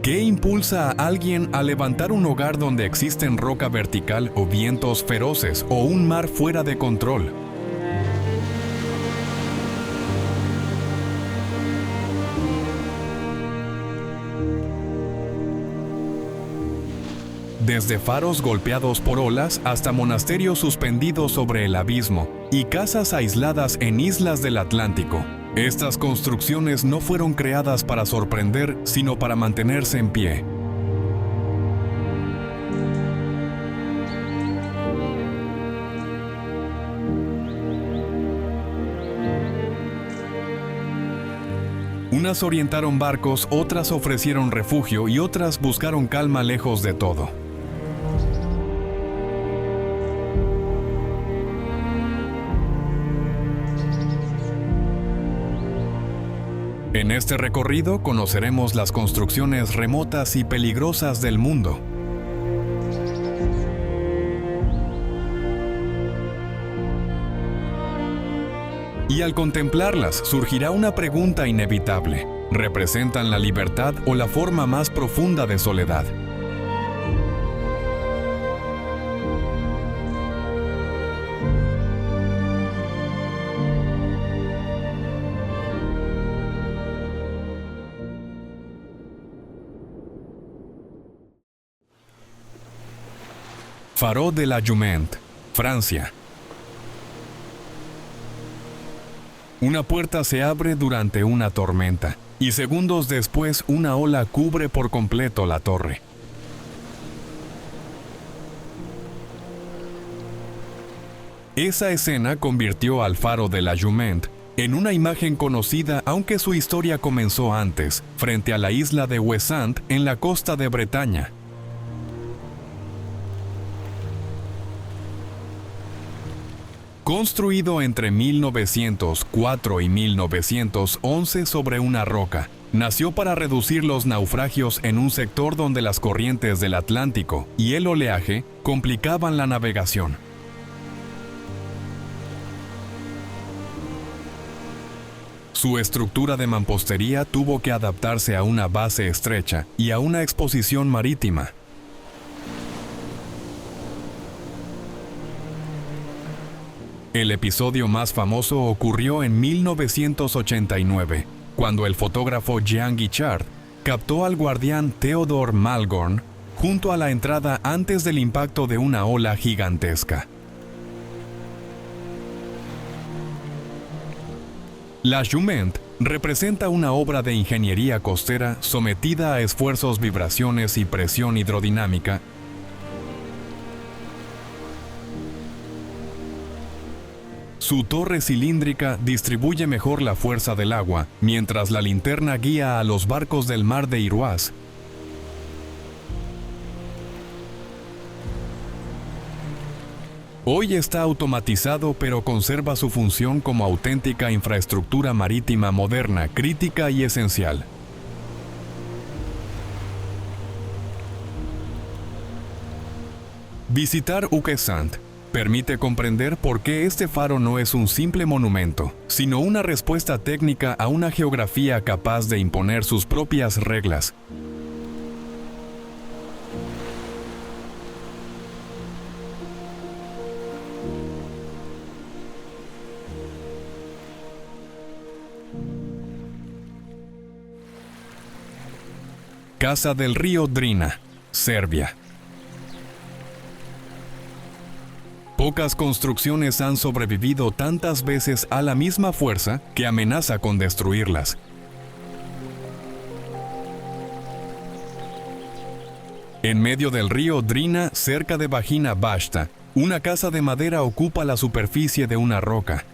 ¿Qué impulsa a alguien a levantar un hogar donde existen roca vertical o vientos feroces o un mar fuera de control? Desde faros golpeados por olas hasta monasterios suspendidos sobre el abismo y casas aisladas en islas del Atlántico, estas construcciones no fueron creadas para sorprender, sino para mantenerse en pie. Unas orientaron barcos, otras ofrecieron refugio y otras buscaron calma lejos de todo. En este recorrido conoceremos las construcciones remotas y peligrosas del mundo. Y al contemplarlas surgirá una pregunta inevitable: ¿representan la libertad o la forma más profunda de soledad? Faro de la Jument, Francia. Una puerta se abre durante una tormenta, y segundos después una ola cubre por completo la torre. Esa escena convirtió al Faro de la Jument en una imagen conocida, aunque su historia comenzó antes, frente a la isla de Ouessant en la costa de Bretaña. Construido entre 1904 y 1911 sobre una roca, nació para reducir los naufragios en un sector donde las corrientes del Atlántico y el oleaje complicaban la navegación. Su estructura de mampostería tuvo que adaptarse a una base estrecha y a una exposición marítima. El episodio más famoso ocurrió en 1989, cuando el fotógrafo Jean Guichard captó al guardián Theodore Malgorn junto a la entrada antes del impacto de una ola gigantesca. La Jument representa una obra de ingeniería costera sometida a esfuerzos, vibraciones y presión hidrodinámica. Su torre cilíndrica distribuye mejor la fuerza del agua, mientras la linterna guía a los barcos del mar de Iroise. Hoy está automatizado, pero conserva su función como auténtica infraestructura marítima moderna, crítica y esencial. Visitar Ouessant permite comprender por qué este faro no es un simple monumento, sino una respuesta técnica a una geografía capaz de imponer sus propias reglas. Casa del río Drina, Serbia. Pocas construcciones han sobrevivido tantas veces a la misma fuerza que amenaza con destruirlas. En medio del río Drina, cerca de Vagina Bashta, una casa de madera ocupa la superficie de una roca.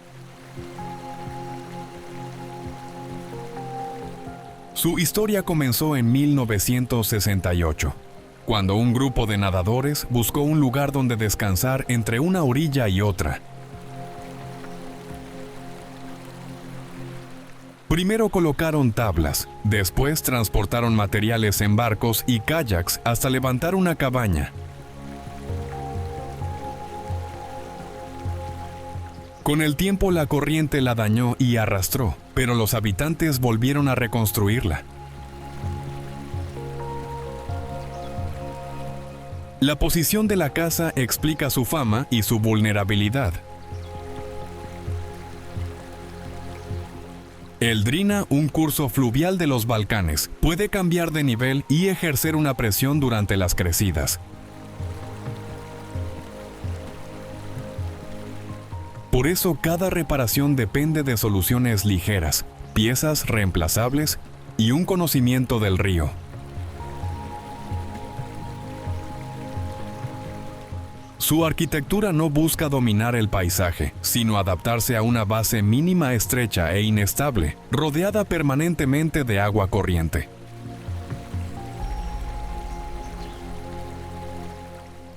Su historia comenzó en 1968. Cuando un grupo de nadadores buscó un lugar donde descansar entre una orilla y otra. Primero colocaron tablas, después transportaron materiales en barcos y kayaks hasta levantar una cabaña. Con el tiempo la corriente la dañó y arrastró, pero los habitantes volvieron a reconstruirla. La posición de la casa explica su fama y su vulnerabilidad. El Drina, un curso fluvial de los Balcanes, puede cambiar de nivel y ejercer una presión durante las crecidas. Por eso cada reparación depende de soluciones ligeras, piezas reemplazables y un conocimiento del río. Su arquitectura no busca dominar el paisaje, sino adaptarse a una base mínima estrecha e inestable, rodeada permanentemente de agua corriente.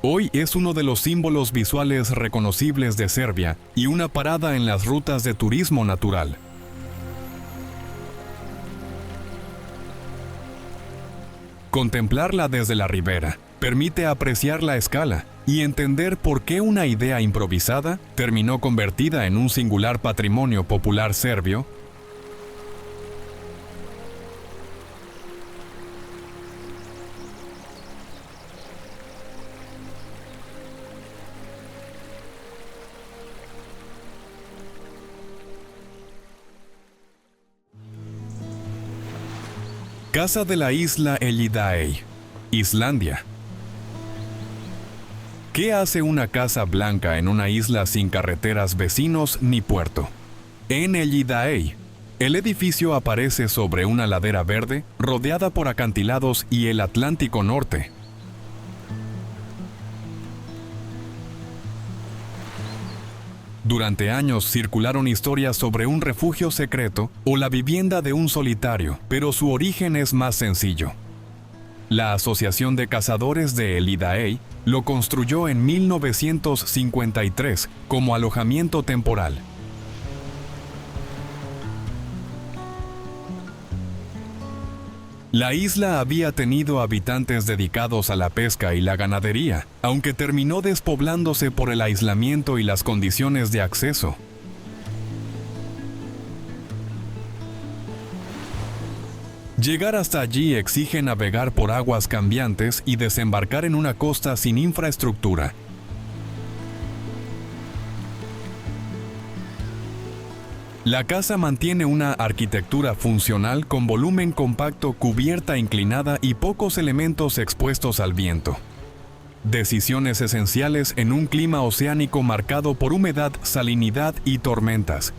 Hoy es uno de los símbolos visuales reconocibles de Serbia y una parada en las rutas de turismo natural. Contemplarla desde la ribera permite apreciar la escala y entender por qué una idea improvisada terminó convertida en un singular patrimonio popular serbio. Casa de la isla Ellidaey, Islandia. ¿Qué hace una casa blanca en una isla sin carreteras, vecinos ni puerto? En Ellidaey, el edificio aparece sobre una ladera verde, rodeada por acantilados y el Atlántico Norte. Durante años circularon historias sobre un refugio secreto o la vivienda de un solitario, pero su origen es más sencillo. La Asociación de Cazadores de Ellidaey lo construyó en 1953 como alojamiento temporal. La isla había tenido habitantes dedicados a la pesca y la ganadería, aunque terminó despoblándose por el aislamiento y las condiciones de acceso. Llegar hasta allí exige navegar por aguas cambiantes y desembarcar en una costa sin infraestructura. La casa mantiene una arquitectura funcional con volumen compacto, cubierta inclinada y pocos elementos expuestos al viento. Decisiones esenciales en un clima oceánico marcado por humedad, salinidad y tormentas.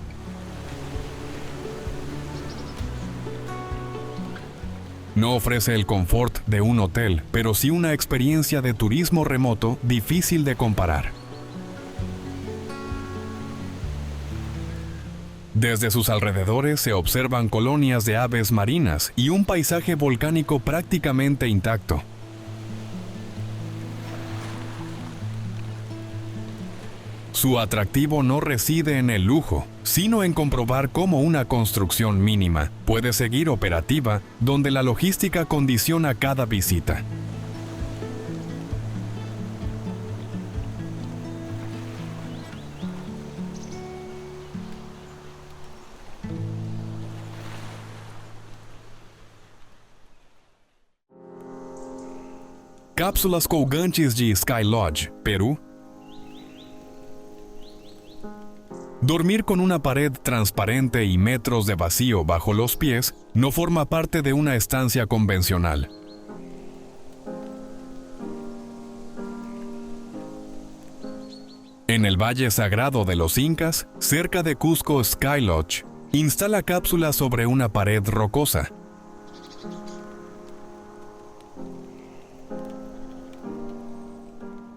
No ofrece el confort de un hotel, pero sí una experiencia de turismo remoto difícil de comparar. Desde sus alrededores se observan colonias de aves marinas y un paisaje volcánico prácticamente intacto. Su atractivo no reside en el lujo, sino en comprobar cómo una construcción mínima puede seguir operativa donde la logística condiciona cada visita. Cápsulas colgantes de Sky Lodge, Perú. Dormir con una pared transparente y metros de vacío bajo los pies no forma parte de una estancia convencional. En el Valle Sagrado de los Incas, cerca de Cusco, Sky Lodge instala cápsulas sobre una pared rocosa.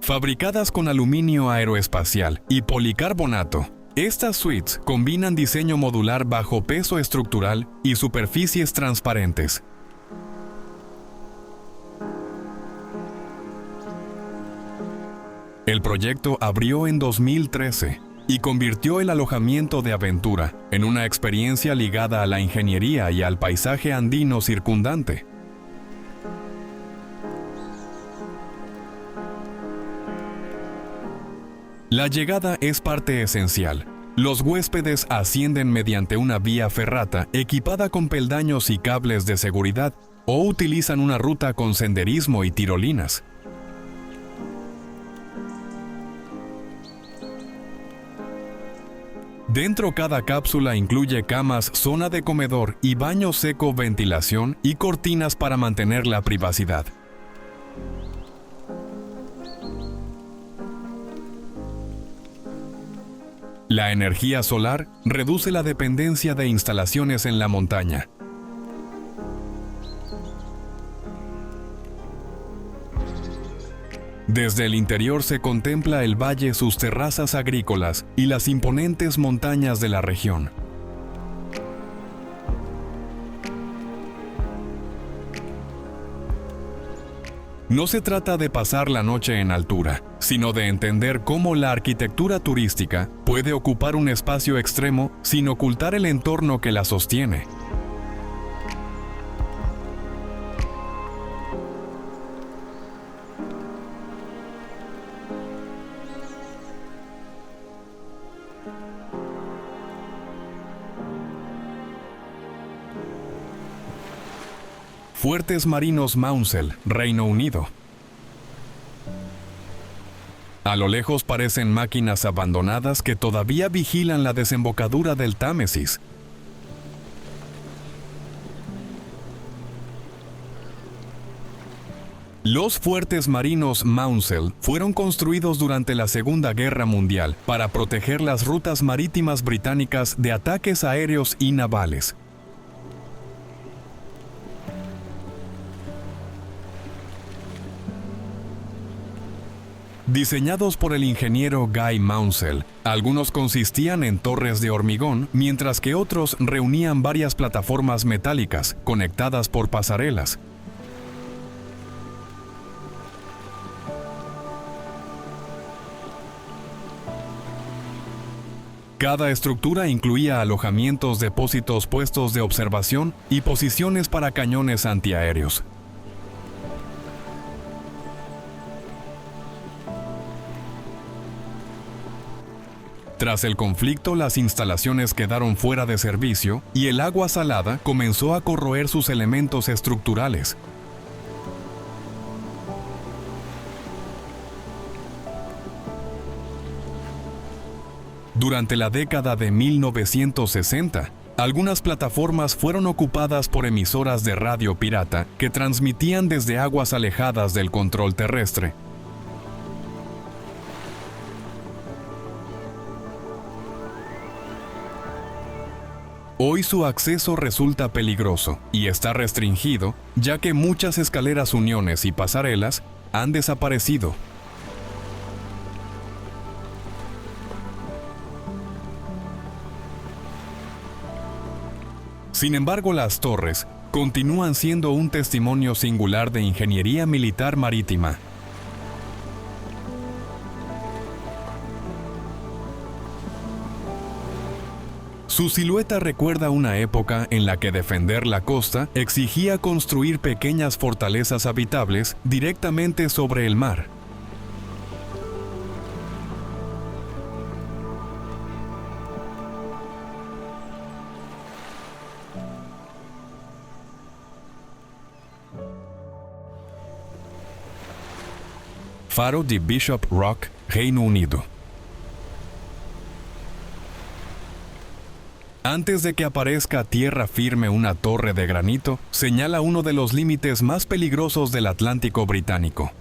Fabricadas con aluminio aeroespacial y policarbonato, estas suites combinan diseño modular bajo peso estructural y superficies transparentes. El proyecto abrió en 2013 y convirtió el alojamiento de aventura en una experiencia ligada a la ingeniería y al paisaje andino circundante. La llegada es parte esencial. Los huéspedes ascienden mediante una vía ferrata equipada con peldaños y cables de seguridad o utilizan una ruta con senderismo y tirolinas. Dentro cada cápsula incluye camas, zona de comedor y baño seco, ventilación y cortinas para mantener la privacidad. La energía solar reduce la dependencia de instalaciones en la montaña. Desde el interior se contempla el valle, sus terrazas agrícolas y las imponentes montañas de la región. No se trata de pasar la noche en altura, sino de entender cómo la arquitectura turística puede ocupar un espacio extremo sin ocultar el entorno que la sostiene. Fuertes marinos Maunsell, Reino Unido. A lo lejos parecen máquinas abandonadas que todavía vigilan la desembocadura del Támesis. Los fuertes marinos Maunsell fueron construidos durante la Segunda Guerra Mundial para proteger las rutas marítimas británicas de ataques aéreos y navales. Diseñados por el ingeniero Guy Maunsell, algunos consistían en torres de hormigón, mientras que otros reunían varias plataformas metálicas conectadas por pasarelas. Cada estructura incluía alojamientos, depósitos, puestos de observación y posiciones para cañones antiaéreos. Tras el conflicto, las instalaciones quedaron fuera de servicio y el agua salada comenzó a corroer sus elementos estructurales. Durante la década de 1960, algunas plataformas fueron ocupadas por emisoras de radio pirata que transmitían desde aguas alejadas del control terrestre. Hoy su acceso resulta peligroso y está restringido, ya que muchas escaleras, uniones y pasarelas han desaparecido. Sin embargo, las torres continúan siendo un testimonio singular de ingeniería militar marítima. Su silueta recuerda una época en la que defender la costa exigía construir pequeñas fortalezas habitables directamente sobre el mar. Faro de Bishop Rock, Reino Unido. Antes de que aparezca tierra firme una torre de granito, señala uno de los límites más peligrosos del Atlántico británico.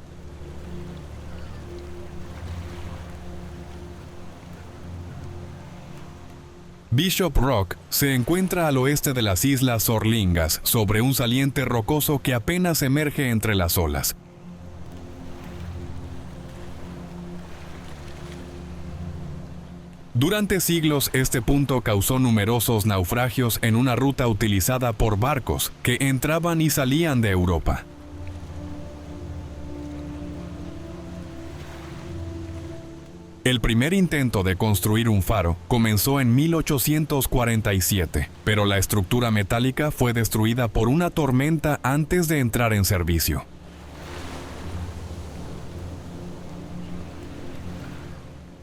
Bishop Rock se encuentra al oeste de las Islas Sorlingas, sobre un saliente rocoso que apenas emerge entre las olas. Durante siglos, este punto causó numerosos naufragios en una ruta utilizada por barcos que entraban y salían de Europa. El primer intento de construir un faro comenzó en 1847, pero la estructura metálica fue destruida por una tormenta antes de entrar en servicio.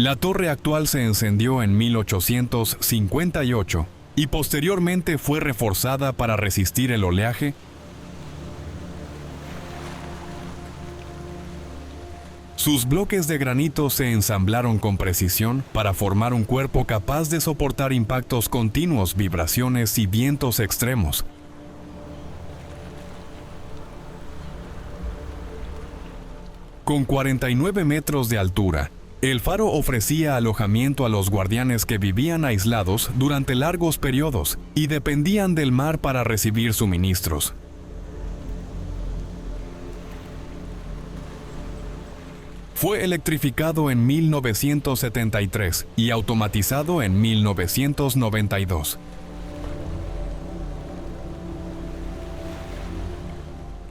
La torre actual se encendió en 1858 y posteriormente fue reforzada para resistir el oleaje. Sus bloques de granito se ensamblaron con precisión para formar un cuerpo capaz de soportar impactos continuos, vibraciones y vientos extremos. Con 49 metros de altura, el faro ofrecía alojamiento a los guardianes que vivían aislados durante largos periodos y dependían del mar para recibir suministros. Fue electrificado en 1973 y automatizado en 1992.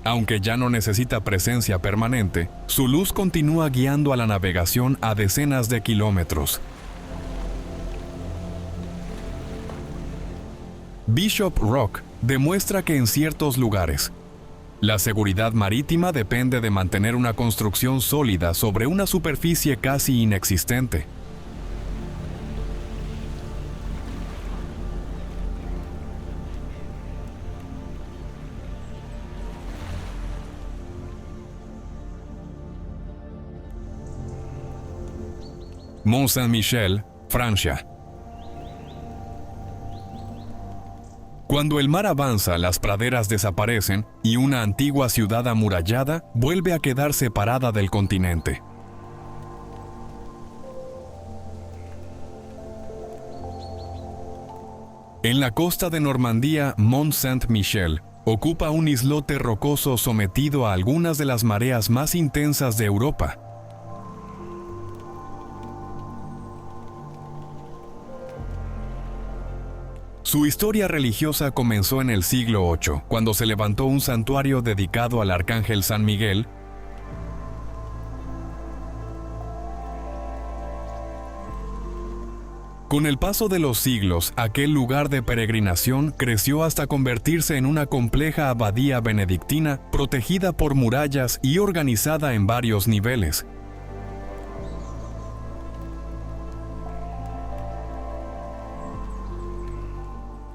Aunque ya no necesita presencia permanente, su luz continúa guiando a la navegación a decenas de kilómetros. Bishop Rock demuestra que en ciertos lugares, la seguridad marítima depende de mantener una construcción sólida sobre una superficie casi inexistente. Mont Saint-Michel, Francia. Cuando el mar avanza, las praderas desaparecen y una antigua ciudad amurallada vuelve a quedar separada del continente. En la costa de Normandía, Mont Saint-Michel ocupa un islote rocoso sometido a algunas de las mareas más intensas de Europa. Su historia religiosa comenzó en el siglo VIII, cuando se levantó un santuario dedicado al arcángel San Miguel. Con el paso de los siglos, aquel lugar de peregrinación creció hasta convertirse en una compleja abadía benedictina protegida por murallas y organizada en varios niveles.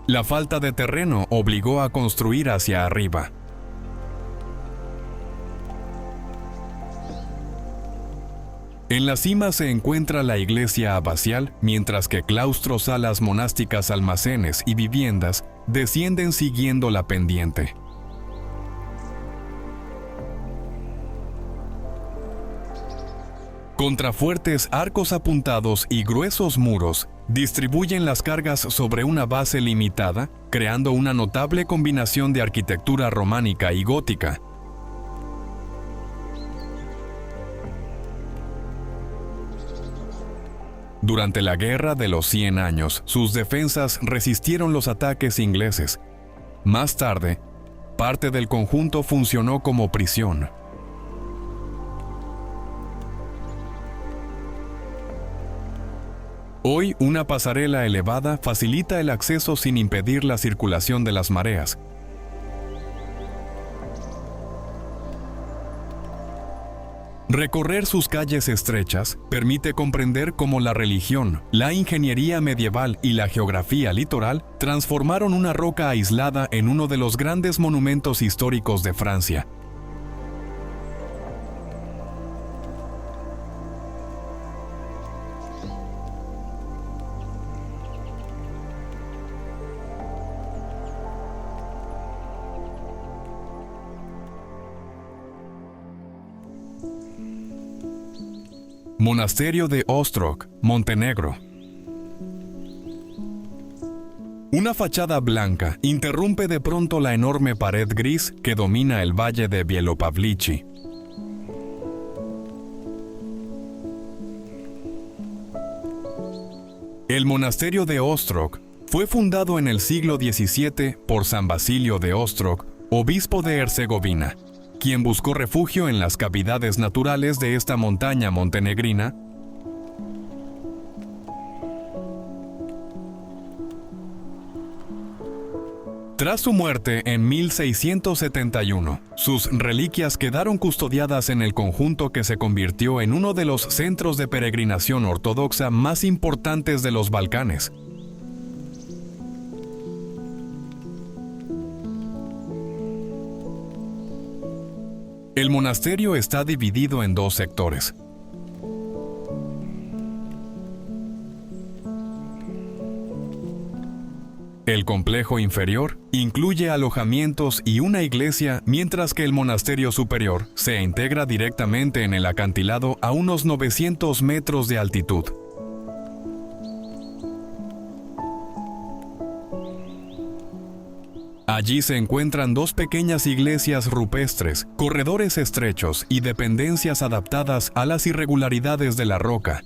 La falta de terreno obligó a construir hacia arriba. En la cima se encuentra la iglesia abacial, mientras que claustros, salas monásticas, almacenes y viviendas descienden siguiendo la pendiente. Contrafuertes, arcos apuntados y gruesos muros distribuyen las cargas sobre una base limitada, creando una notable combinación de arquitectura románica y gótica. Durante la Guerra de los 100 Años, sus defensas resistieron los ataques ingleses. Más tarde, parte del conjunto funcionó como prisión. Hoy, una pasarela elevada facilita el acceso sin impedir la circulación de las mareas. Recorrer sus calles estrechas permite comprender cómo la religión, la ingeniería medieval y la geografía litoral transformaron una roca aislada en uno de los grandes monumentos históricos de Francia. Monasterio de Ostrog, Montenegro. Una fachada blanca interrumpe de pronto la enorme pared gris que domina el valle de Bielopavlichi. El monasterio de Ostrog fue fundado en el siglo XVII por San Basilio de Ostrog, obispo de Herzegovina, quien buscó refugio en las cavidades naturales de esta montaña montenegrina. Tras su muerte en 1671, sus reliquias quedaron custodiadas en el conjunto que se convirtió en uno de los centros de peregrinación ortodoxa más importantes de los Balcanes. El monasterio está dividido en dos sectores. El complejo inferior incluye alojamientos y una iglesia, mientras que el monasterio superior se integra directamente en el acantilado a unos 900 metros de altitud. Allí se encuentran dos pequeñas iglesias rupestres, corredores estrechos y dependencias adaptadas a las irregularidades de la roca.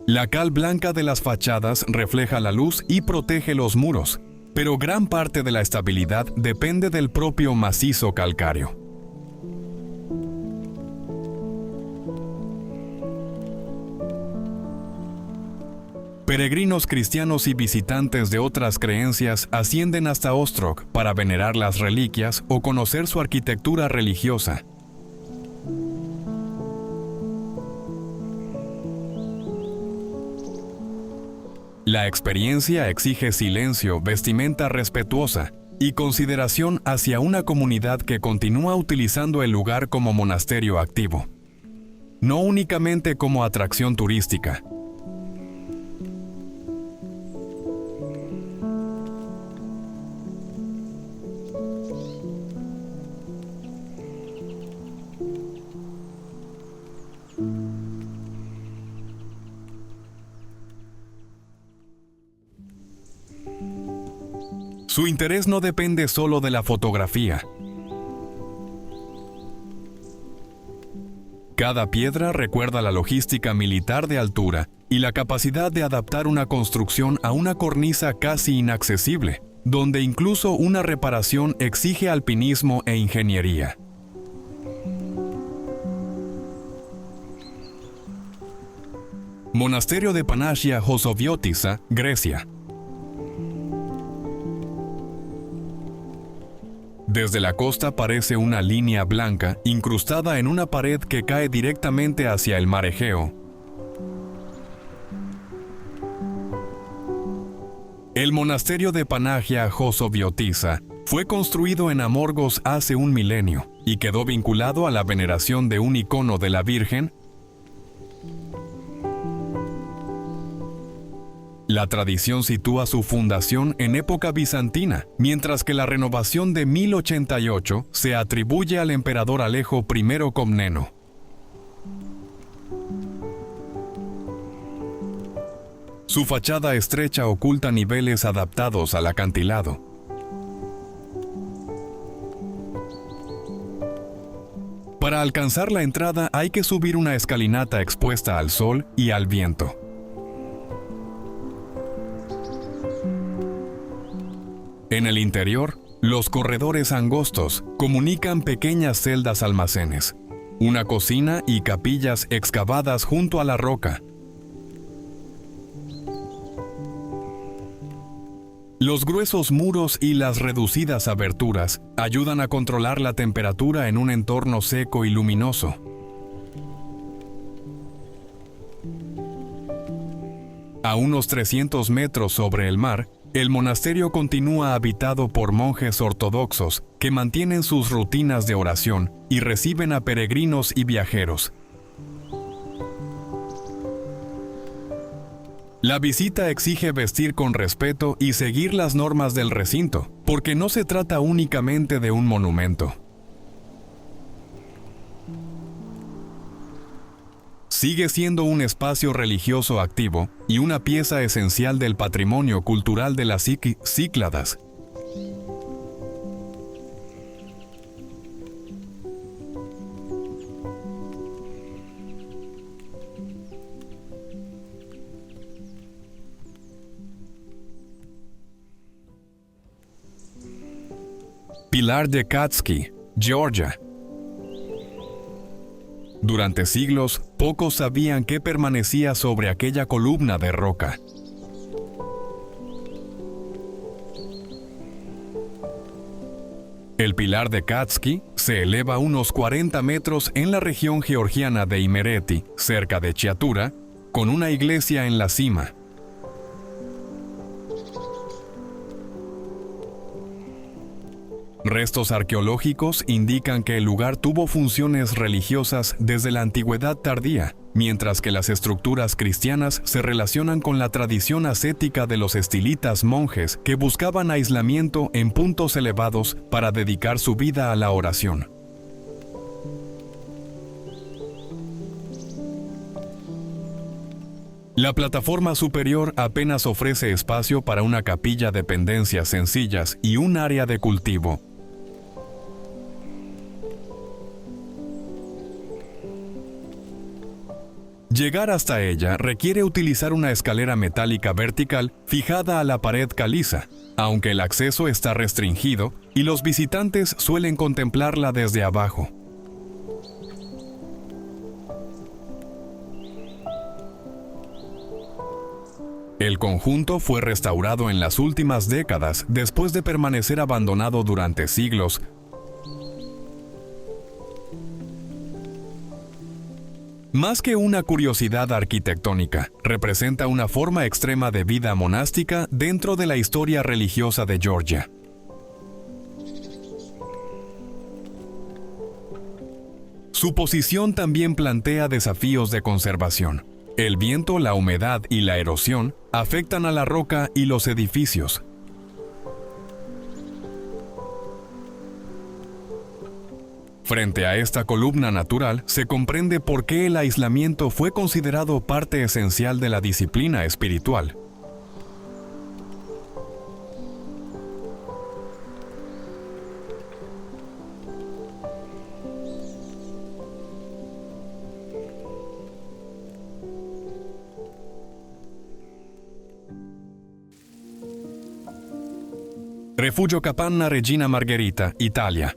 La cal blanca de las fachadas refleja la luz y protege los muros, pero gran parte de la estabilidad depende del propio macizo calcáreo. Peregrinos cristianos y visitantes de otras creencias ascienden hasta Ostrog para venerar las reliquias o conocer su arquitectura religiosa. La experiencia exige silencio, vestimenta respetuosa y consideración hacia una comunidad que continúa utilizando el lugar como monasterio activo, no únicamente como atracción turística. Su interés no depende solo de la fotografía. Cada piedra recuerda la logística militar de altura y la capacidad de adaptar una construcción a una cornisa casi inaccesible, donde incluso una reparación exige alpinismo e ingeniería. Monasterio de Panagia Hosoviotisa, Grecia. Desde la costa parece una línea blanca incrustada en una pared que cae directamente hacia el mar Egeo. El monasterio de Panagia Hosoviotisa fue construido en Amorgos hace un milenio y quedó vinculado a la veneración de un icono de la Virgen. La tradición sitúa su fundación en época bizantina, mientras que la renovación de 1088 se atribuye al emperador Alejo I Comneno. Su fachada estrecha oculta niveles adaptados al acantilado. Para alcanzar la entrada hay que subir una escalinata expuesta al sol y al viento. En el interior, los corredores angostos comunican pequeñas celdas almacenes, una cocina y capillas excavadas junto a la roca. Los gruesos muros y las reducidas aberturas ayudan a controlar la temperatura en un entorno seco y luminoso. A unos 300 metros sobre el mar, el monasterio continúa habitado por monjes ortodoxos que mantienen sus rutinas de oración y reciben a peregrinos y viajeros. La visita exige vestir con respeto y seguir las normas del recinto, porque no se trata únicamente de un monumento. Sigue siendo un espacio religioso activo y una pieza esencial del patrimonio cultural de las Cícladas. Pilar de Katsky, Georgia. Durante siglos, pocos sabían qué permanecía sobre aquella columna de roca. El pilar de Katsky se eleva unos 40 metros en la región georgiana de Imereti, cerca de Chiatura, con una iglesia en la cima. Restos arqueológicos indican que el lugar tuvo funciones religiosas desde la antigüedad tardía, mientras que las estructuras cristianas se relacionan con la tradición ascética de los estilitas monjes que buscaban aislamiento en puntos elevados para dedicar su vida a la oración. La plataforma superior apenas ofrece espacio para una capilla de pendencias sencillas y un área de cultivo. Llegar hasta ella requiere utilizar una escalera metálica vertical fijada a la pared caliza, aunque el acceso está restringido y los visitantes suelen contemplarla desde abajo. El conjunto fue restaurado en las últimas décadas después de permanecer abandonado durante siglos. Más que una curiosidad arquitectónica, representa una forma extrema de vida monástica dentro de la historia religiosa de Georgia. Su posición también plantea desafíos de conservación. El viento, la humedad y la erosión afectan a la roca y los edificios. Frente a esta columna natural, se comprende por qué el aislamiento fue considerado parte esencial de la disciplina espiritual. Refugio Capanna Regina Margherita, Italia.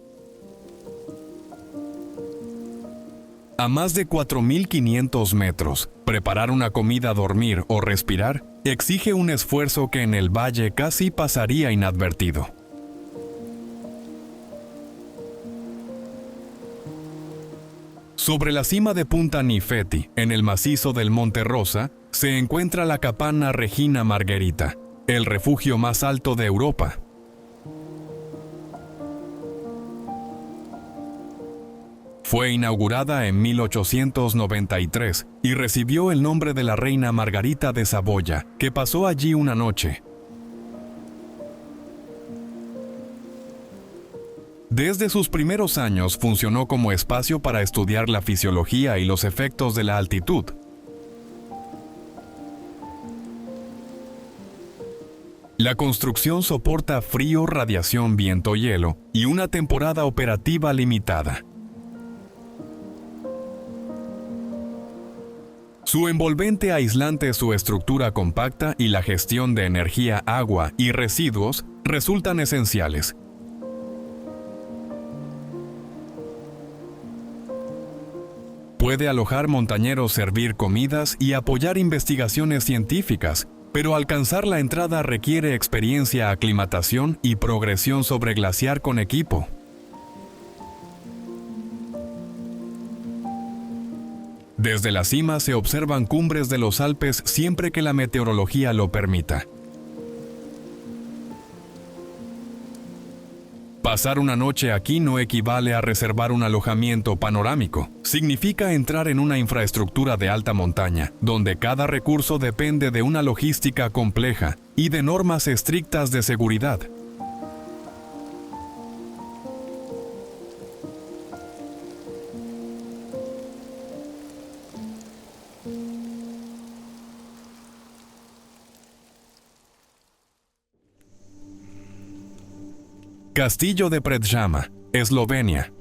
A más de 4.500 metros, preparar una comida, dormir o respirar exige un esfuerzo que en el valle casi pasaría inadvertido. Sobre la cima de Punta Nifeti, en el macizo del Monte Rosa, se encuentra la Capanna Regina Margherita, el refugio más alto de Europa. Fue inaugurada en 1893 y recibió el nombre de la reina Margarita de Saboya, que pasó allí una noche. Desde sus primeros años funcionó como espacio para estudiar la fisiología y los efectos de la altitud. La construcción soporta frío, radiación, viento, hielo y una temporada operativa limitada. Su envolvente aislante, su estructura compacta y la gestión de energía, agua y residuos resultan esenciales. Puede alojar montañeros, servir comidas y apoyar investigaciones científicas, pero alcanzar la entrada requiere experiencia, aclimatación y progresión sobre glaciar con equipo. Desde la cima se observan cumbres de los Alpes siempre que la meteorología lo permita. Pasar una noche aquí no equivale a reservar un alojamiento panorámico. Significa entrar en una infraestructura de alta montaña, donde cada recurso depende de una logística compleja y de normas estrictas de seguridad. Castillo de Predjama, Eslovenia.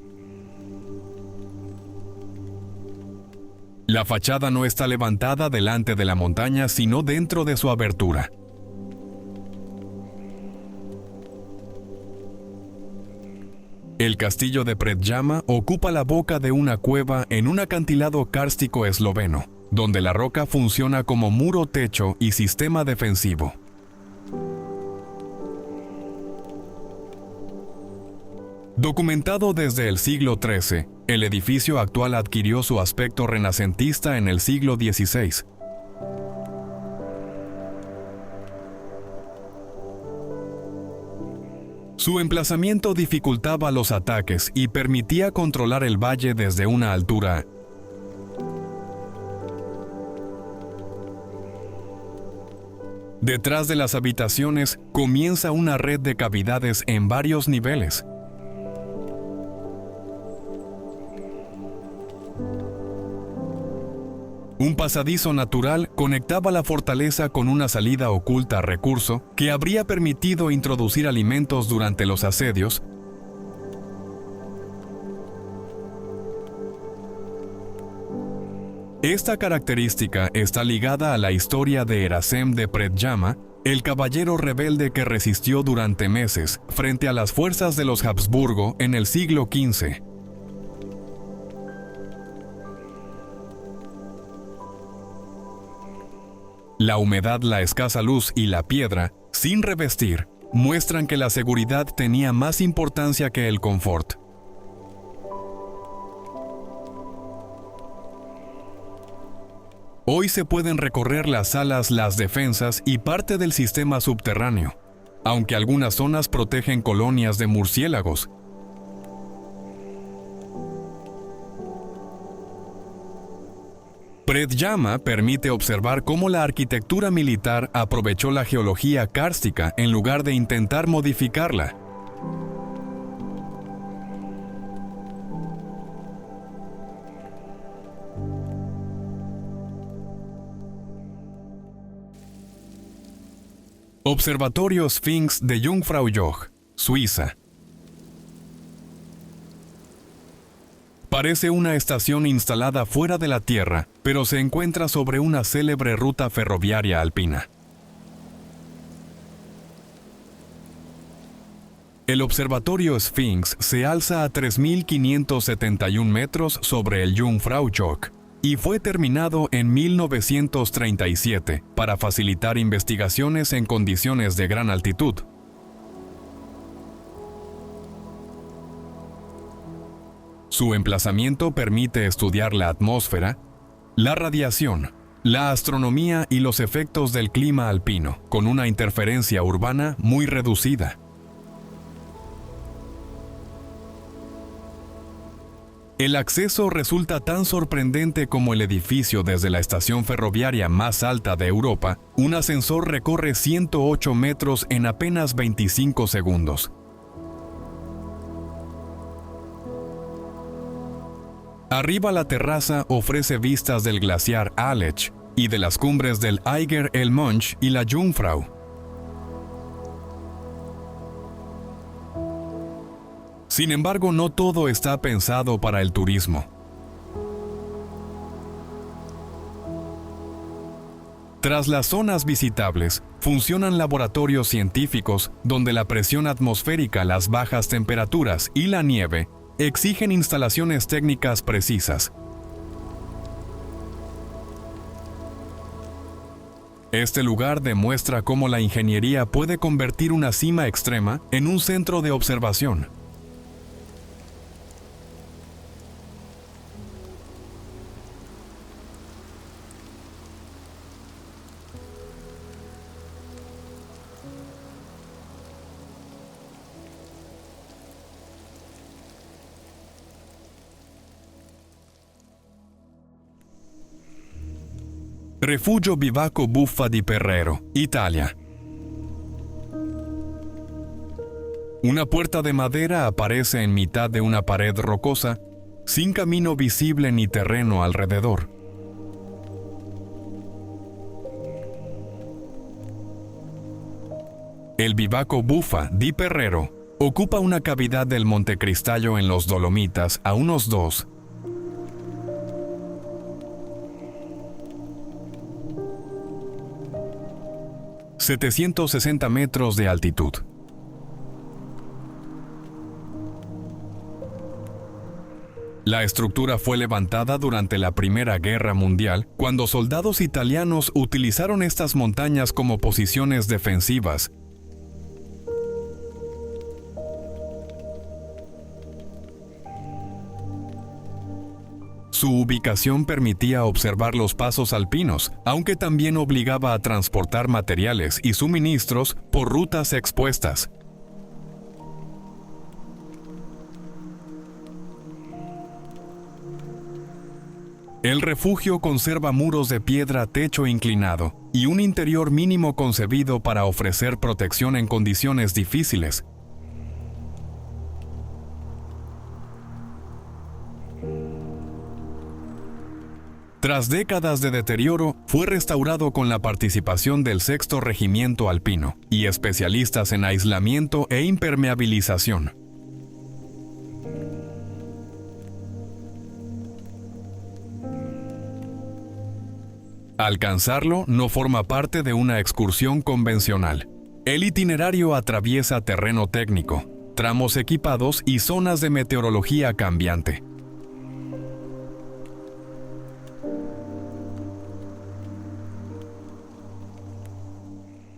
La fachada no está levantada delante de la montaña, sino dentro de su abertura. El castillo de Predjama ocupa la boca de una cueva en un acantilado kárstico esloveno, donde la roca funciona como muro, techo y sistema defensivo. Documentado desde el siglo XIII, el edificio actual adquirió su aspecto renacentista en el siglo XVI. Su emplazamiento dificultaba los ataques y permitía controlar el valle desde una altura. Detrás de las habitaciones comienza una red de cavidades en varios niveles. Un pasadizo natural conectaba la fortaleza con una salida oculta a recurso que habría permitido introducir alimentos durante los asedios. Esta característica está ligada a la historia de Erasem de Predjama, el caballero rebelde que resistió durante meses frente a las fuerzas de los Habsburgo en el siglo XV. La humedad, la escasa luz y la piedra, sin revestir, muestran que la seguridad tenía más importancia que el confort. Hoy se pueden recorrer las salas, las defensas y parte del sistema subterráneo, aunque algunas zonas protegen colonias de murciélagos. Predjama permite observar cómo la arquitectura militar aprovechó la geología kárstica en lugar de intentar modificarla. Observatorio Sphinx de Jungfraujoch, Suiza. Parece una estación instalada fuera de la Tierra, pero se encuentra sobre una célebre ruta ferroviaria alpina. El observatorio Sphinx se alza a 3.571 metros sobre el Jungfraujoch y fue terminado en 1937 para facilitar investigaciones en condiciones de gran altitud. Su emplazamiento permite estudiar la atmósfera, la radiación, la astronomía y los efectos del clima alpino, con una interferencia urbana muy reducida. El acceso resulta tan sorprendente como el edificio desde la estación ferroviaria más alta de Europa. Un ascensor recorre 108 metros en apenas 25 segundos. Arriba la terraza ofrece vistas del glaciar Aletsch y de las cumbres del Eiger el Munch y la Jungfrau. Sin embargo, no todo está pensado para el turismo. Tras las zonas visitables, funcionan laboratorios científicos donde la presión atmosférica, las bajas temperaturas y la nieve exigen instalaciones técnicas precisas. Este lugar demuestra cómo la ingeniería puede convertir una cima extrema en un centro de observación. Refugio Bivacco Buffa di Perrero, Italia. Una puerta de madera aparece en mitad de una pared rocosa, sin camino visible ni terreno alrededor. El Bivacco Buffa di Perrero ocupa una cavidad del Monte Cristallo en los Dolomitas a unos 760 metros de altitud. La estructura fue levantada durante la Primera Guerra Mundial, cuando soldados italianos utilizaron estas montañas como posiciones defensivas. Su ubicación permitía observar los pasos alpinos, aunque también obligaba a transportar materiales y suministros por rutas expuestas. El refugio conserva muros de piedra, techo inclinado y un interior mínimo concebido para ofrecer protección en condiciones difíciles. Tras décadas de deterioro, fue restaurado con la participación del 6º Regimiento Alpino y especialistas en aislamiento e impermeabilización. Alcanzarlo no forma parte de una excursión convencional. El itinerario atraviesa terreno técnico, tramos equipados y zonas de meteorología cambiante.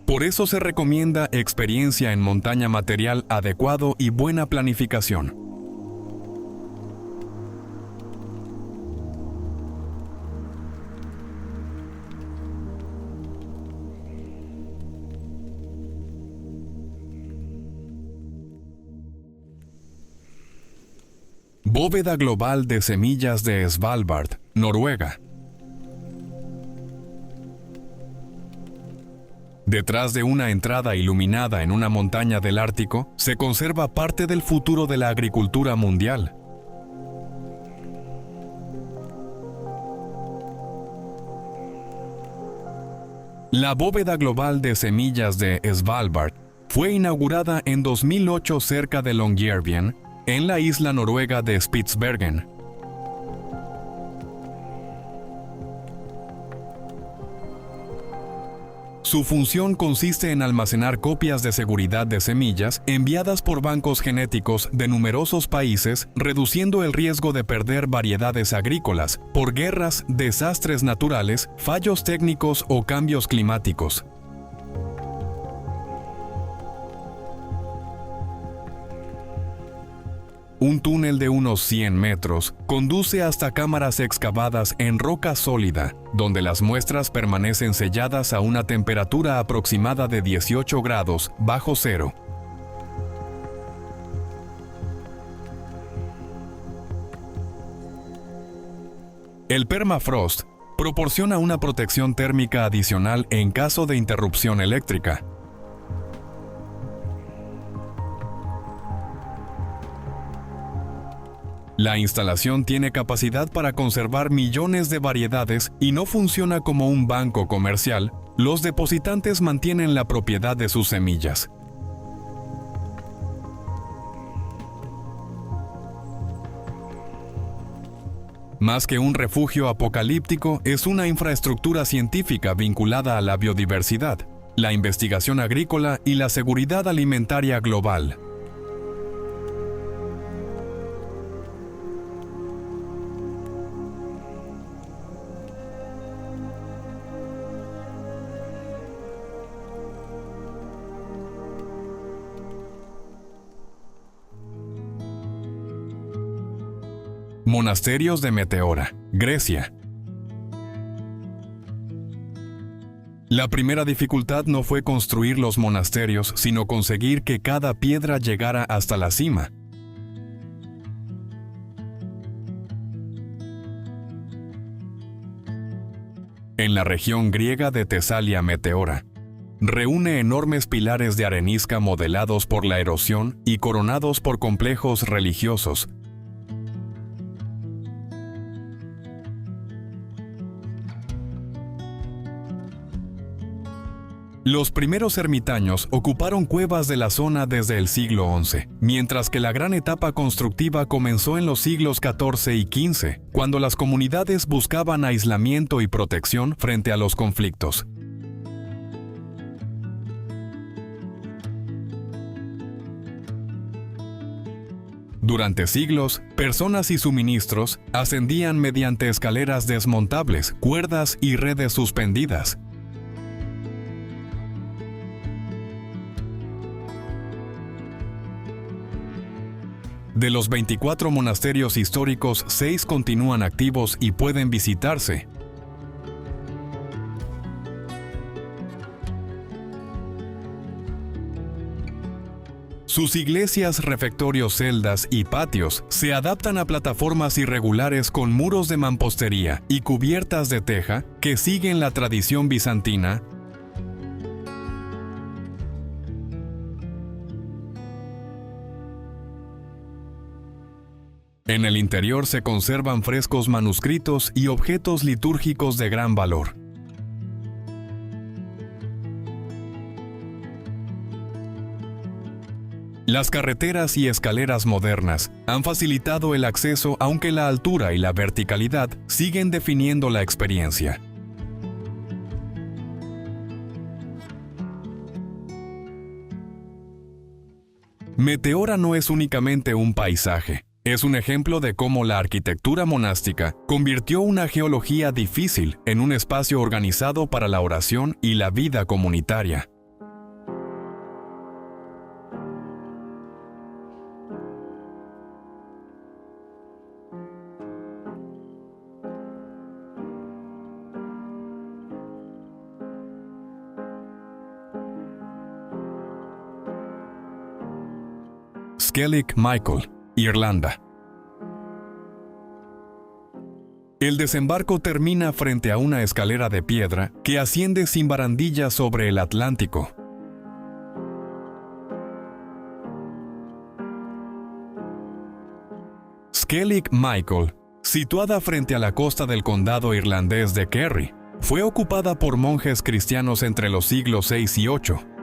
Por eso se recomienda experiencia en montaña, material adecuado y buena planificación. Bóveda global de semillas de Svalbard, Noruega. Detrás de una entrada iluminada en una montaña del Ártico, se conserva parte del futuro de la agricultura mundial. La bóveda global de semillas de Svalbard fue inaugurada en 2008 cerca de Longyearbyen, en la isla noruega de Spitsbergen. Su función consiste en almacenar copias de seguridad de semillas enviadas por bancos genéticos de numerosos países, reduciendo el riesgo de perder variedades agrícolas por guerras, desastres naturales, fallos técnicos o cambios climáticos. Un túnel de unos 100 metros conduce hasta cámaras excavadas en roca sólida, donde las muestras permanecen selladas a una temperatura aproximada de 18 grados bajo cero. El permafrost proporciona una protección térmica adicional en caso de interrupción eléctrica. La instalación tiene capacidad para conservar millones de variedades y no funciona como un banco comercial. Los depositantes mantienen la propiedad de sus semillas. Más que un refugio apocalíptico, es una infraestructura científica vinculada a la biodiversidad, la investigación agrícola y la seguridad alimentaria global. Monasterios de Meteora, Grecia. La primera dificultad no fue construir los monasterios, sino conseguir que cada piedra llegara hasta la cima. En la región griega de Tesalia Meteora, reúne enormes pilares de arenisca modelados por la erosión y coronados por complejos religiosos. Los primeros ermitaños ocuparon cuevas de la zona desde el siglo XI, mientras que la gran etapa constructiva comenzó en los siglos XIV y XV, cuando las comunidades buscaban aislamiento y protección frente a los conflictos. Durante siglos, personas y suministros ascendían mediante escaleras desmontables, cuerdas y redes suspendidas. De los 24 monasterios históricos, 6 continúan activos y pueden visitarse. Sus iglesias, refectorios, celdas y patios se adaptan a plataformas irregulares con muros de mampostería y cubiertas de teja que siguen la tradición bizantina. En el interior se conservan frescos manuscritos y objetos litúrgicos de gran valor. Las carreteras y escaleras modernas han facilitado el acceso, aunque la altura y la verticalidad siguen definiendo la experiencia. Meteora no es únicamente un paisaje, es un ejemplo de cómo la arquitectura monástica convirtió una geología difícil en un espacio organizado para la oración y la vida comunitaria. Skellig Michael, Irlanda. El desembarco termina frente a una escalera de piedra que asciende sin barandilla sobre el Atlántico. Skellig Michael, situada frente a la costa del condado irlandés de Kerry, fue ocupada por monjes cristianos entre los siglos VI y VIII.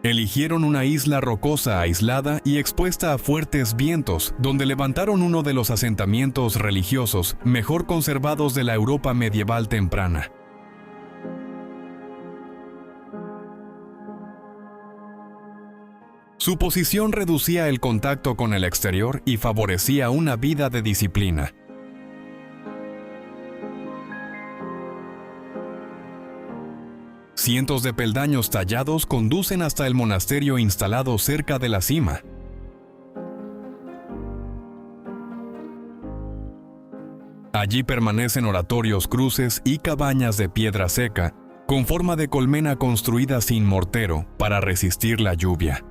Eligieron una isla rocosa aislada y expuesta a fuertes vientos, donde levantaron uno de los asentamientos religiosos mejor conservados de la Europa medieval temprana. Su posición reducía el contacto con el exterior y favorecía una vida de disciplina. Cientos de peldaños tallados conducen hasta el monasterio instalado cerca de la cima. Allí permanecen oratorios, cruces y cabañas de piedra seca, con forma de colmena construida sin mortero para resistir la lluvia.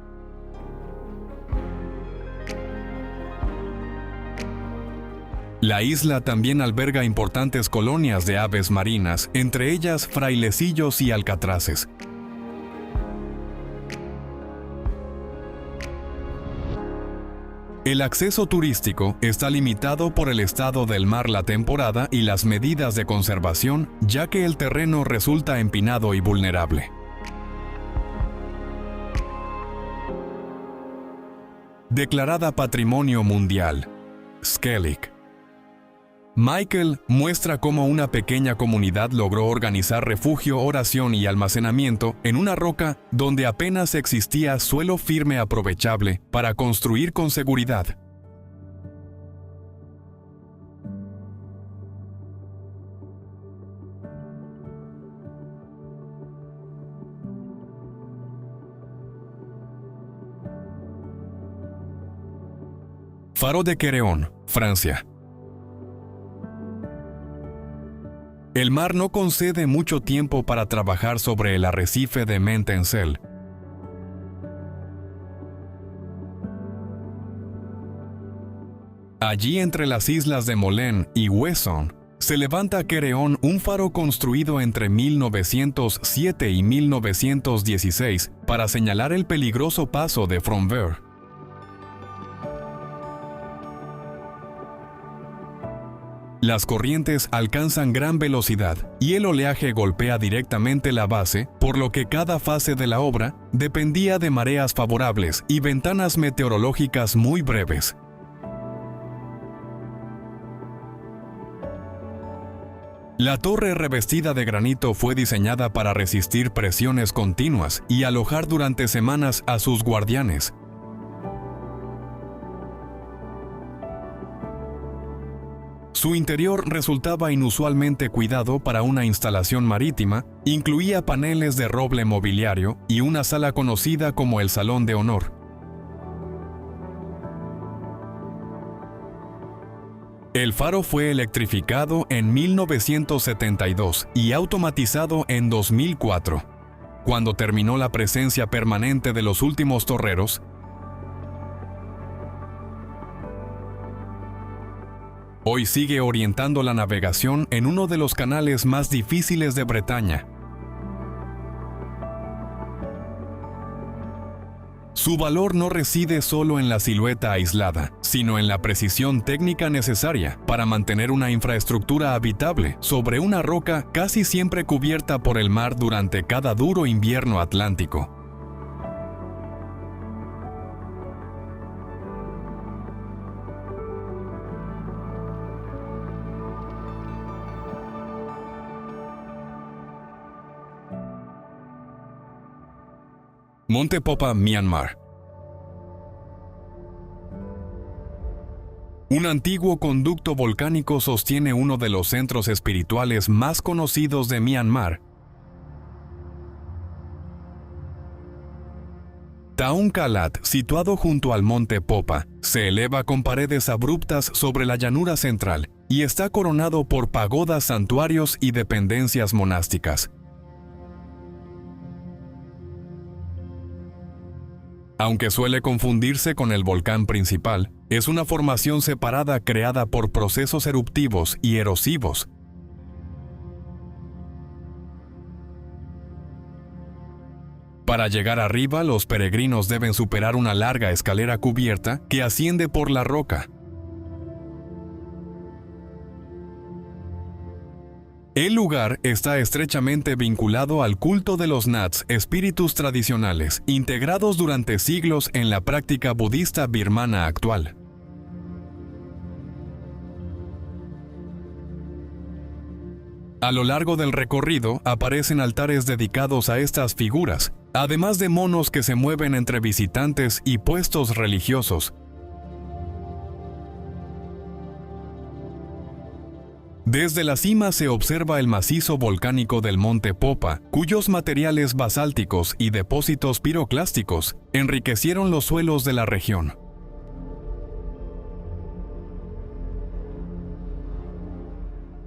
La isla también alberga importantes colonias de aves marinas, entre ellas frailecillos y alcatraces. El acceso turístico está limitado por el estado del mar, la temporada y las medidas de conservación, ya que el terreno resulta empinado y vulnerable. Declarada Patrimonio Mundial, Skellig Michael muestra cómo una pequeña comunidad logró organizar refugio, oración y almacenamiento en una roca donde apenas existía suelo firme aprovechable para construir con seguridad. Faro de Quéréon, Francia. El mar no concede mucho tiempo para trabajar sobre el arrecife de Mentencel. Allí, entre las islas de Molène y Wesson, se levanta Quéréon, un faro construido entre 1907 y 1916 para señalar el peligroso paso de Fromveur. Las corrientes alcanzan gran velocidad y el oleaje golpea directamente la base, por lo que cada fase de la obra dependía de mareas favorables y ventanas meteorológicas muy breves. La torre revestida de granito fue diseñada para resistir presiones continuas y alojar durante semanas a sus guardianes. Su interior resultaba inusualmente cuidado para una instalación marítima, incluía paneles de roble mobiliario y una sala conocida como el Salón de Honor. El faro fue electrificado en 1972 y automatizado en 2004. Cuando terminó la presencia permanente de los últimos torreros, hoy sigue orientando la navegación en uno de los canales más difíciles de Bretaña. Su valor no reside solo en la silueta aislada, sino en la precisión técnica necesaria para mantener una infraestructura habitable sobre una roca casi siempre cubierta por el mar durante cada duro invierno atlántico. Monte Popa, Myanmar. Un antiguo conducto volcánico sostiene uno de los centros espirituales más conocidos de Myanmar. Taung Kalat, situado junto al Monte Popa, se eleva con paredes abruptas sobre la llanura central y está coronado por pagodas, santuarios y dependencias monásticas. Aunque suele confundirse con el volcán principal, es una formación separada creada por procesos eruptivos y erosivos. Para llegar arriba, los peregrinos deben superar una larga escalera cubierta que asciende por la roca. El lugar está estrechamente vinculado al culto de los Nats, espíritus tradicionales, integrados durante siglos en la práctica budista birmana actual. A lo largo del recorrido aparecen altares dedicados a estas figuras, además de monos que se mueven entre visitantes y puestos religiosos. Desde la cima se observa el macizo volcánico del Monte Popa, cuyos materiales basálticos y depósitos piroclásticos enriquecieron los suelos de la región.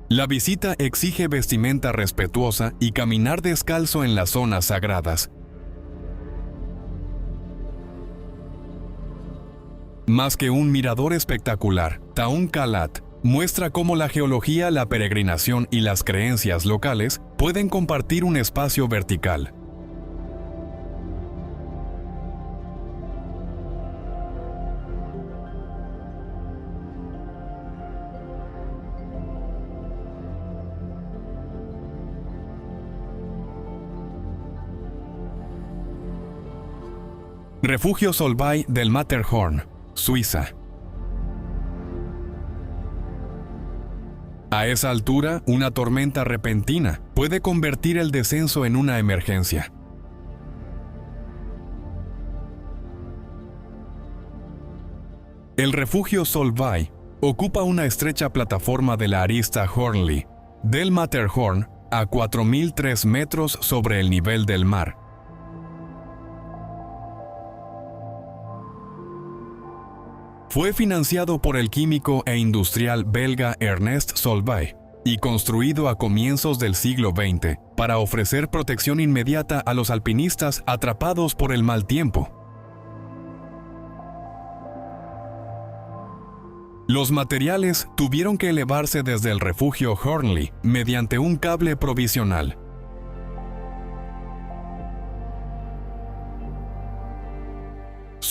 La visita exige vestimenta respetuosa y caminar descalzo en las zonas sagradas. Más que un mirador espectacular, Taung Kalat muestra cómo la geología, la peregrinación y las creencias locales pueden compartir un espacio vertical. Refugio Solvay del Matterhorn, Suiza. A esa altura, una tormenta repentina puede convertir el descenso en una emergencia. El refugio Solvay ocupa una estrecha plataforma de la arista Hornli del Matterhorn a 4.003 metros sobre el nivel del mar. Fue financiado por el químico e industrial belga Ernest Solvay y construido a comienzos del siglo XX para ofrecer protección inmediata a los alpinistas atrapados por el mal tiempo. Los materiales tuvieron que elevarse desde el refugio Hornli mediante un cable provisional.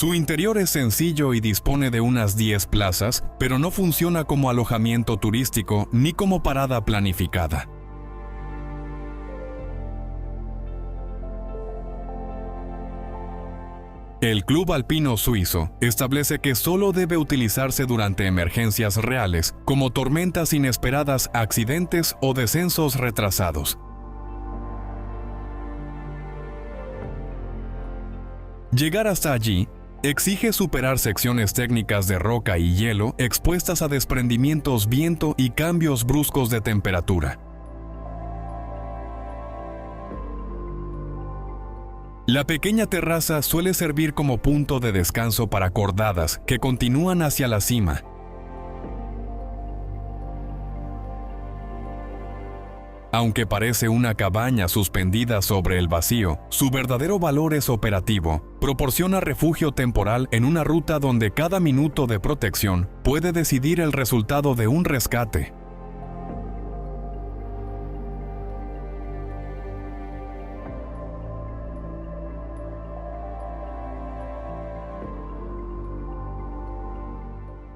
Su interior es sencillo y dispone de unas 10 plazas, pero no funciona como alojamiento turístico ni como parada planificada. El Club Alpino Suizo establece que solo debe utilizarse durante emergencias reales, como tormentas inesperadas, accidentes o descensos retrasados. Llegar hasta allí exige superar secciones técnicas de roca y hielo expuestas a desprendimientos, viento y cambios bruscos de temperatura. La pequeña terraza suele servir como punto de descanso para cordadas que continúan hacia la cima. Aunque parece una cabaña suspendida sobre el vacío, su verdadero valor es operativo. Proporciona refugio temporal en una ruta donde cada minuto de protección puede decidir el resultado de un rescate.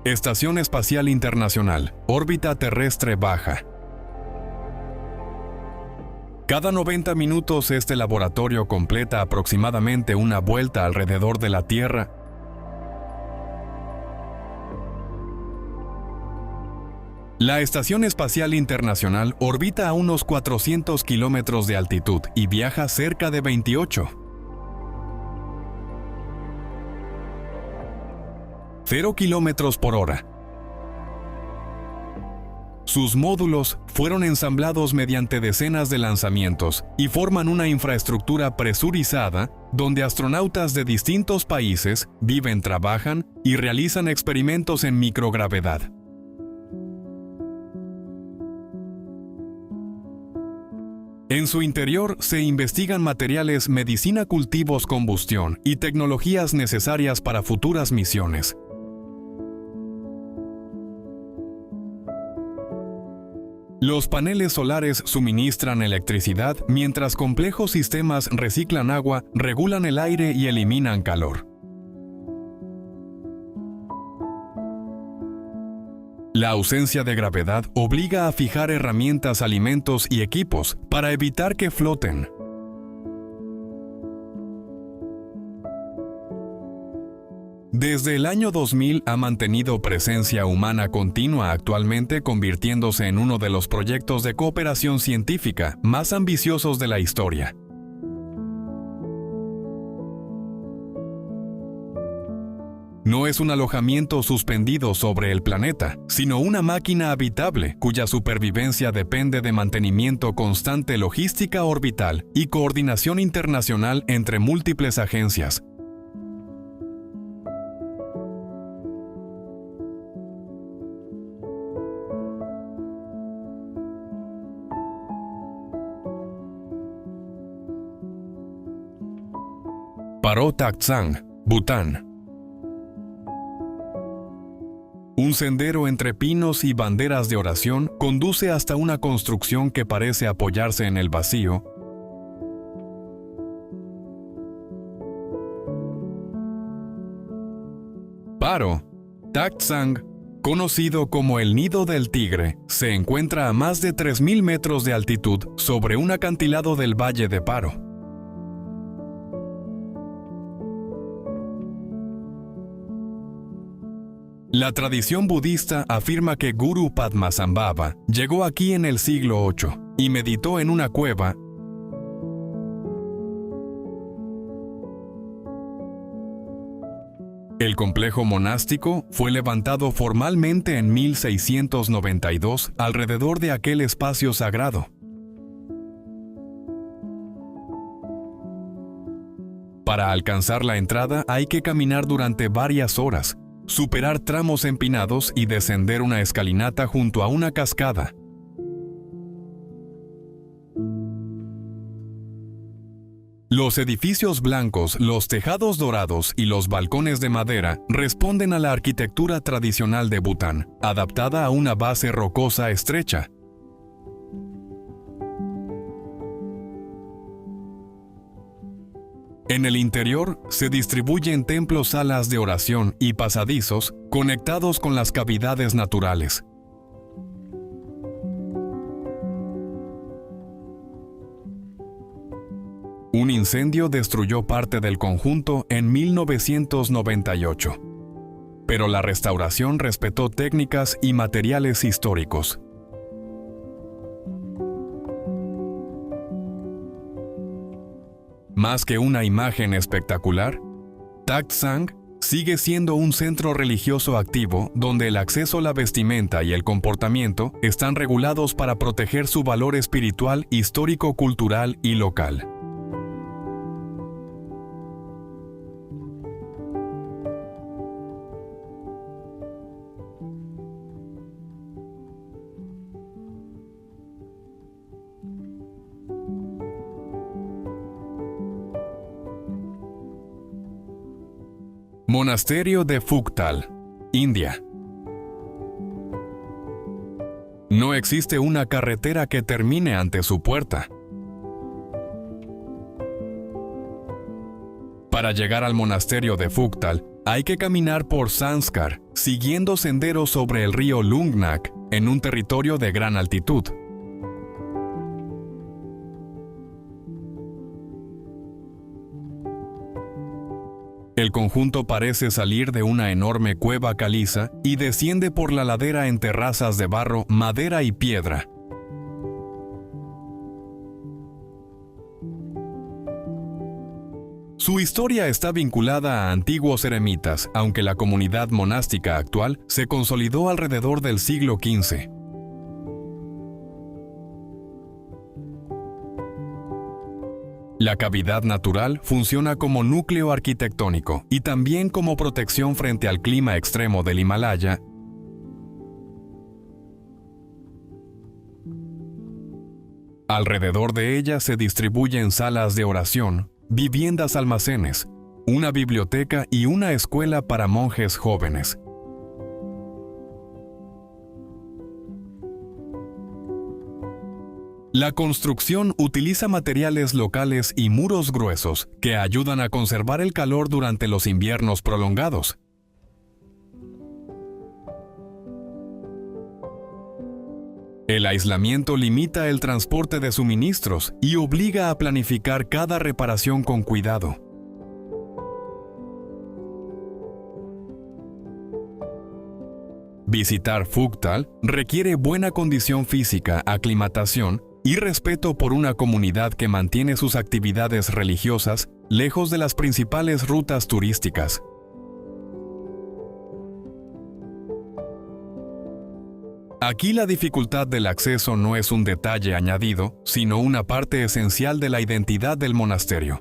Estación Espacial Internacional, órbita terrestre baja. Cada 90 minutos este laboratorio completa aproximadamente una vuelta alrededor de la Tierra. La Estación Espacial Internacional orbita a unos 400 kilómetros de altitud y viaja cerca de 28. 0 kilómetros por hora. Sus módulos fueron ensamblados mediante decenas de lanzamientos y forman una infraestructura presurizada donde astronautas de distintos países viven, trabajan y realizan experimentos en microgravedad. En su interior se investigan materiales, medicina, cultivos, combustión y tecnologías necesarias para futuras misiones. Los paneles solares suministran electricidad, mientras complejos sistemas reciclan agua, regulan el aire y eliminan calor. La ausencia de gravedad obliga a fijar herramientas, alimentos y equipos para evitar que floten. Desde el año 2000 ha mantenido presencia humana continua, actualmente convirtiéndose en uno de los proyectos de cooperación científica más ambiciosos de la historia. No es un alojamiento suspendido sobre el planeta, sino una máquina habitable cuya supervivencia depende de mantenimiento constante, logística orbital y coordinación internacional entre múltiples agencias. Paro Taktsang, Bután. Un sendero entre pinos y banderas de oración conduce hasta una construcción que parece apoyarse en el vacío. Paro Taktsang, conocido como el Nido del Tigre, se encuentra a más de 3.000 metros de altitud sobre un acantilado del Valle de Paro. La tradición budista afirma que Guru Padmasambhava llegó aquí en el siglo VIII y meditó en una cueva. El complejo monástico fue levantado formalmente en 1692 alrededor de aquel espacio sagrado. Para alcanzar la entrada hay que caminar durante varias horas, superar tramos empinados y descender una escalinata junto a una cascada. Los edificios blancos, los tejados dorados y los balcones de madera responden a la arquitectura tradicional de Bután, adaptada a una base rocosa estrecha. En el interior se distribuyen templos, salas de oración y pasadizos conectados con las cavidades naturales. Un incendio destruyó parte del conjunto en 1998, pero la restauración respetó técnicas y materiales históricos. Más que una imagen espectacular, Taktsang sigue siendo un centro religioso activo donde el acceso a la vestimenta y el comportamiento están regulados para proteger su valor espiritual, histórico, cultural y local. Monasterio de Phuktal, India. No existe una carretera que termine ante su puerta. Para llegar al monasterio de Phuktal, hay que caminar por Sanskar, siguiendo senderos sobre el río Lungnak, en un territorio de gran altitud. El conjunto parece salir de una enorme cueva caliza y desciende por la ladera en terrazas de barro, madera y piedra. Su historia está vinculada a antiguos eremitas, aunque la comunidad monástica actual se consolidó alrededor del siglo XV. La cavidad natural funciona como núcleo arquitectónico y también como protección frente al clima extremo del Himalaya. Alrededor de ella se distribuyen salas de oración, viviendas almacenes, una biblioteca y una escuela para monjes jóvenes. La construcción utiliza materiales locales y muros gruesos que ayudan a conservar el calor durante los inviernos prolongados. El aislamiento limita el transporte de suministros y obliga a planificar cada reparación con cuidado. Visitar Phuktal requiere buena condición física, aclimatación y respeto por una comunidad que mantiene sus actividades religiosas lejos de las principales rutas turísticas. Aquí la dificultad del acceso no es un detalle añadido, sino una parte esencial de la identidad del monasterio.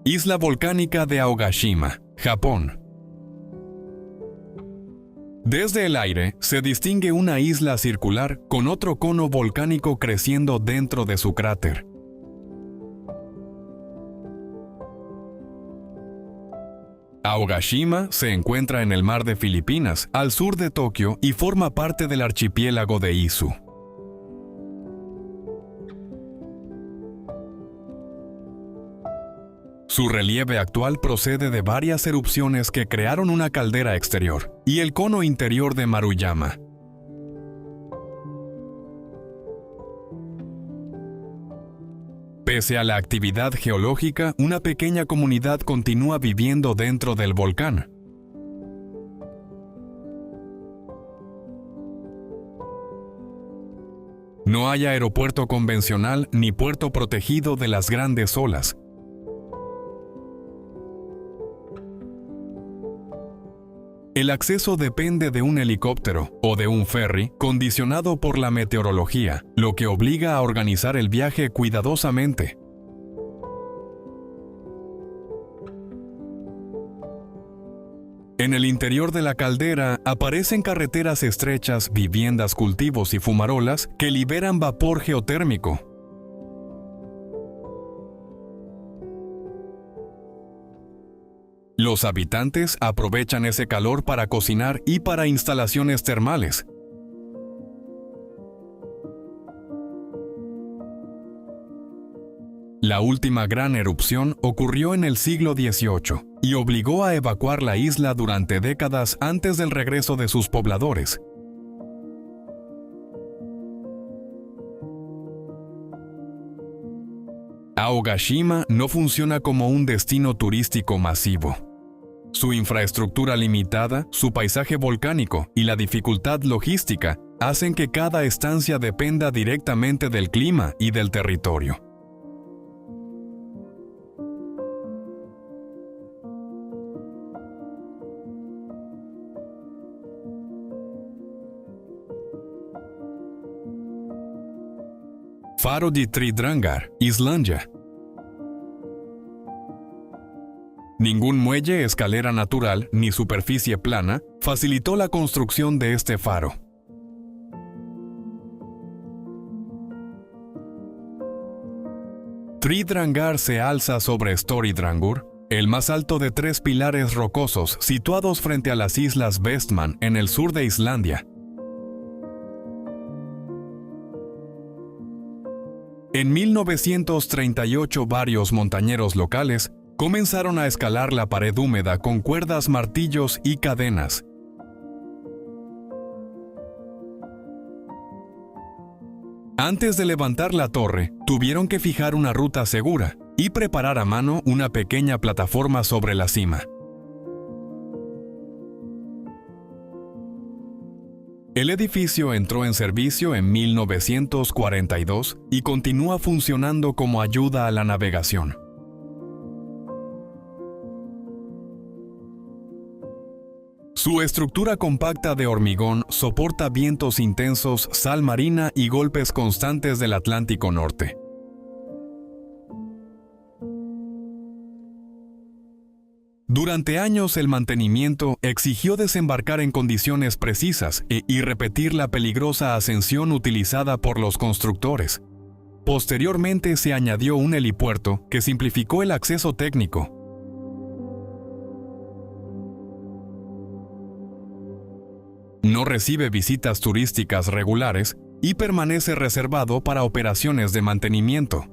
Isla volcánica de Aogashima, Japón. Desde el aire se distingue una isla circular con otro cono volcánico creciendo dentro de su cráter. Aogashima se encuentra en el mar de Filipinas, al sur de Tokio, y forma parte del archipiélago de Izu. Su relieve actual procede de varias erupciones que crearon una caldera exterior y el cono interior de Maruyama. Pese a la actividad geológica, una pequeña comunidad continúa viviendo dentro del volcán. No hay aeropuerto convencional ni puerto protegido de las grandes olas. El acceso depende de un helicóptero o de un ferry condicionado por la meteorología, lo que obliga a organizar el viaje cuidadosamente. En el interior de la caldera aparecen carreteras estrechas, viviendas, cultivos y fumarolas que liberan vapor geotérmico. Los habitantes aprovechan ese calor para cocinar y para instalaciones termales. La última gran erupción ocurrió en el siglo XVIII y obligó a evacuar la isla durante décadas antes del regreso de sus pobladores. Aogashima no funciona como un destino turístico masivo. Su infraestructura limitada, su paisaje volcánico y la dificultad logística hacen que cada estancia dependa directamente del clima y del territorio. Faro de Tridrangar, Islandia. Ningún muelle, escalera natural ni superficie plana facilitó la construcción de este faro. Tridrangar se alza sobre Storidrangur, el más alto de 3 pilares rocosos situados frente a las islas Vestman en el sur de Islandia. En 1938 varios montañeros locales comenzaron a escalar la pared húmeda con cuerdas, martillos y cadenas. Antes de levantar la torre, tuvieron que fijar una ruta segura y preparar a mano una pequeña plataforma sobre la cima. El edificio entró en servicio en 1942 y continúa funcionando como ayuda a la navegación. Su estructura compacta de hormigón soporta vientos intensos, sal marina y golpes constantes del Atlántico Norte. Durante años el mantenimiento exigió desembarcar en condiciones precisas y repetir la peligrosa ascensión utilizada por los constructores. Posteriormente se añadió un helipuerto que simplificó el acceso técnico. No recibe visitas turísticas regulares y permanece reservado para operaciones de mantenimiento.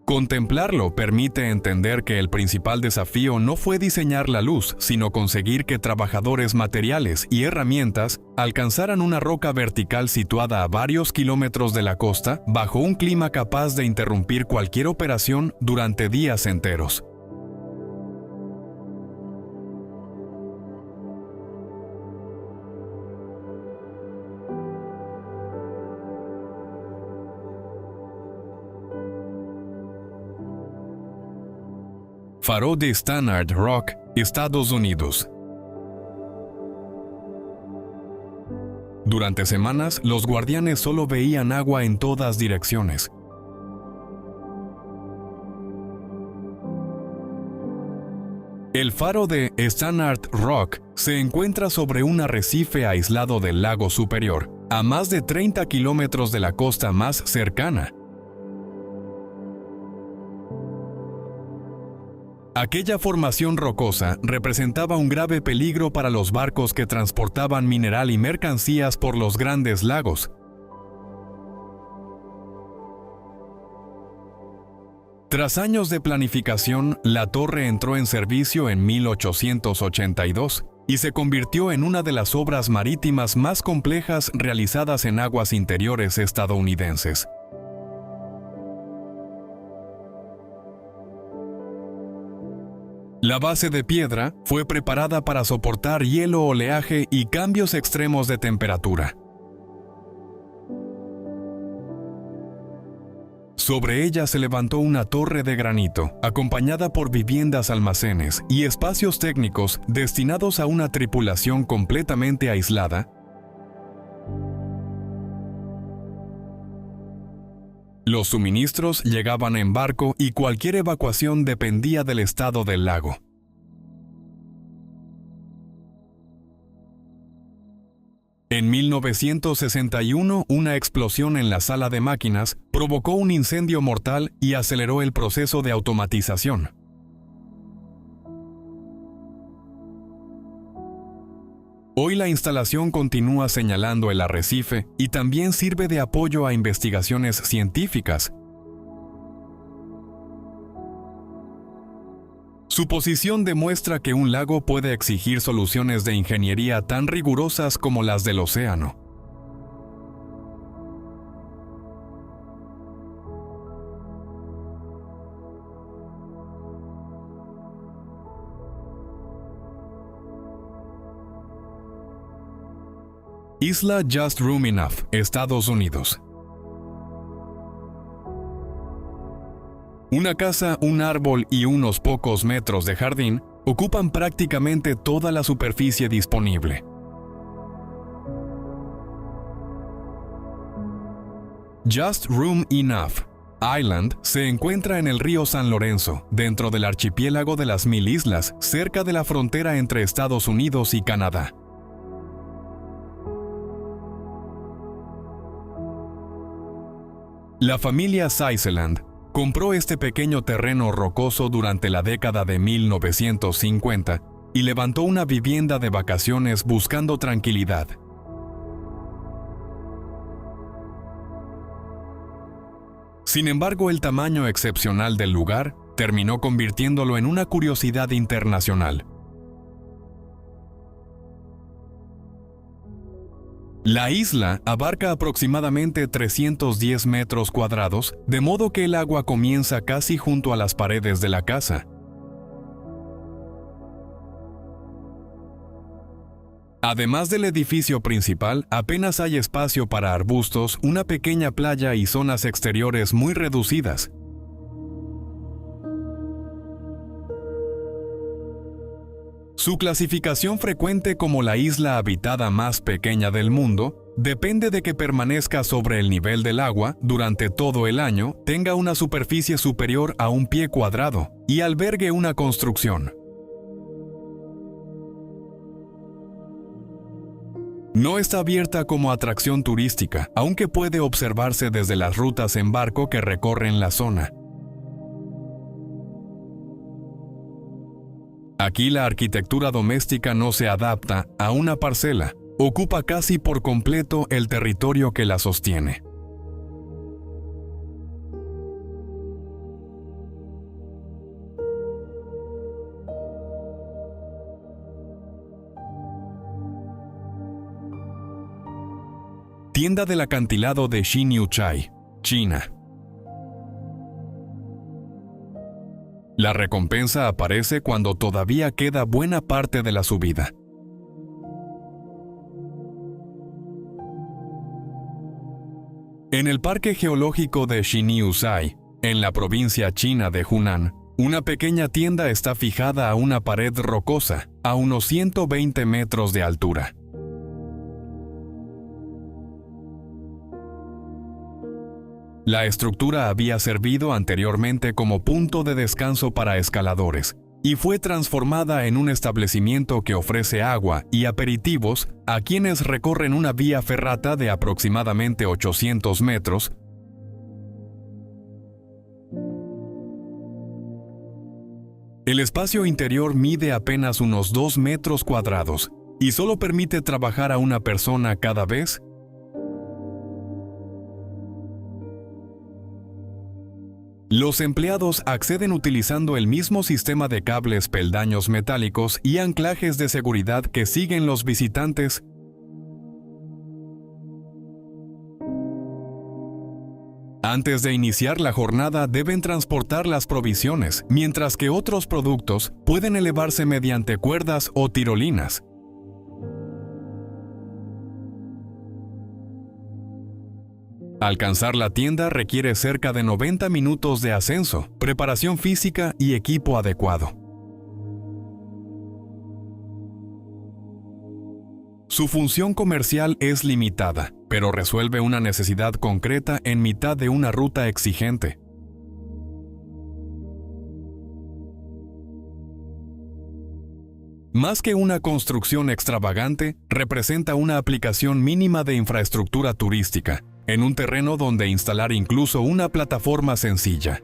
Contemplarlo permite entender que el principal desafío no fue diseñar la luz, sino conseguir que trabajadores materiales y herramientas alcanzaran una roca vertical situada a varios kilómetros de la costa bajo un clima capaz de interrumpir cualquier operación durante días enteros. Faro de Stannard Rock, Estados Unidos. Durante semanas, los guardianes solo veían agua en todas direcciones. El faro de Stannard Rock se encuentra sobre un arrecife aislado del lago Superior, a más de 30 kilómetros de la costa más cercana. Aquella formación rocosa representaba un grave peligro para los barcos que transportaban mineral y mercancías por los grandes lagos. Tras años de planificación, la torre entró en servicio en 1882 y se convirtió en una de las obras marítimas más complejas realizadas en aguas interiores estadounidenses. La base de piedra fue preparada para soportar hielo, oleaje y cambios extremos de temperatura. Sobre ella se levantó una torre de granito, acompañada por viviendas, almacenes y espacios técnicos destinados a una tripulación completamente aislada. Los suministros llegaban en barco y cualquier evacuación dependía del estado del lago. En 1961, una explosión en la sala de máquinas provocó un incendio mortal y aceleró el proceso de automatización. Hoy la instalación continúa señalando el arrecife y también sirve de apoyo a investigaciones científicas. Su posición demuestra que un lago puede exigir soluciones de ingeniería tan rigurosas como las del océano. Isla Just Room Enough, Estados Unidos. Una casa, un árbol y unos pocos metros de jardín ocupan prácticamente toda la superficie disponible. Just Room Enough Island se encuentra en el río San Lorenzo, dentro del archipiélago de las Mil Islas, cerca de la frontera entre Estados Unidos y Canadá. La familia Seiseland compró este pequeño terreno rocoso durante la década de 1950 y levantó una vivienda de vacaciones buscando tranquilidad. Sin embargo, el tamaño excepcional del lugar terminó convirtiéndolo en una curiosidad internacional. La isla abarca aproximadamente 310 metros cuadrados, de modo que el agua comienza casi junto a las paredes de la casa. Además del edificio principal, apenas hay espacio para arbustos, una pequeña playa y zonas exteriores muy reducidas. Su clasificación frecuente como la isla habitada más pequeña del mundo depende de que permanezca sobre el nivel del agua durante todo el año, tenga una superficie superior a 1 pie cuadrado y albergue una construcción. No está abierta como atracción turística, aunque puede observarse desde las rutas en barco que recorren la zona. Aquí la arquitectura doméstica no se adapta a una parcela, ocupa casi por completo el territorio que la sostiene. Tienda del acantilado de Xinyu-Chai, China. La recompensa aparece cuando todavía queda buena parte de la subida. En el Parque Geológico de Xinyu-Zhai, en la provincia china de Hunan, una pequeña tienda está fijada a una pared rocosa, a unos 120 metros de altura. La estructura había servido anteriormente como punto de descanso para escaladores y fue transformada en un establecimiento que ofrece agua y aperitivos a quienes recorren una vía ferrata de aproximadamente 800 metros. El espacio interior mide apenas unos 2 metros cuadrados y solo permite trabajar a una persona cada vez. Los empleados acceden utilizando el mismo sistema de cables, peldaños metálicos y anclajes de seguridad que siguen los visitantes. Antes de iniciar la jornada deben transportar las provisiones, mientras que otros productos pueden elevarse mediante cuerdas o tirolinas. Alcanzar la tienda requiere cerca de 90 minutos de ascenso, preparación física y equipo adecuado. Su función comercial es limitada, pero resuelve una necesidad concreta en mitad de una ruta exigente. Más que una construcción extravagante, representa una aplicación mínima de infraestructura turística, en un terreno donde instalar incluso una plataforma sencilla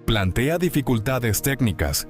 plantea dificultades técnicas,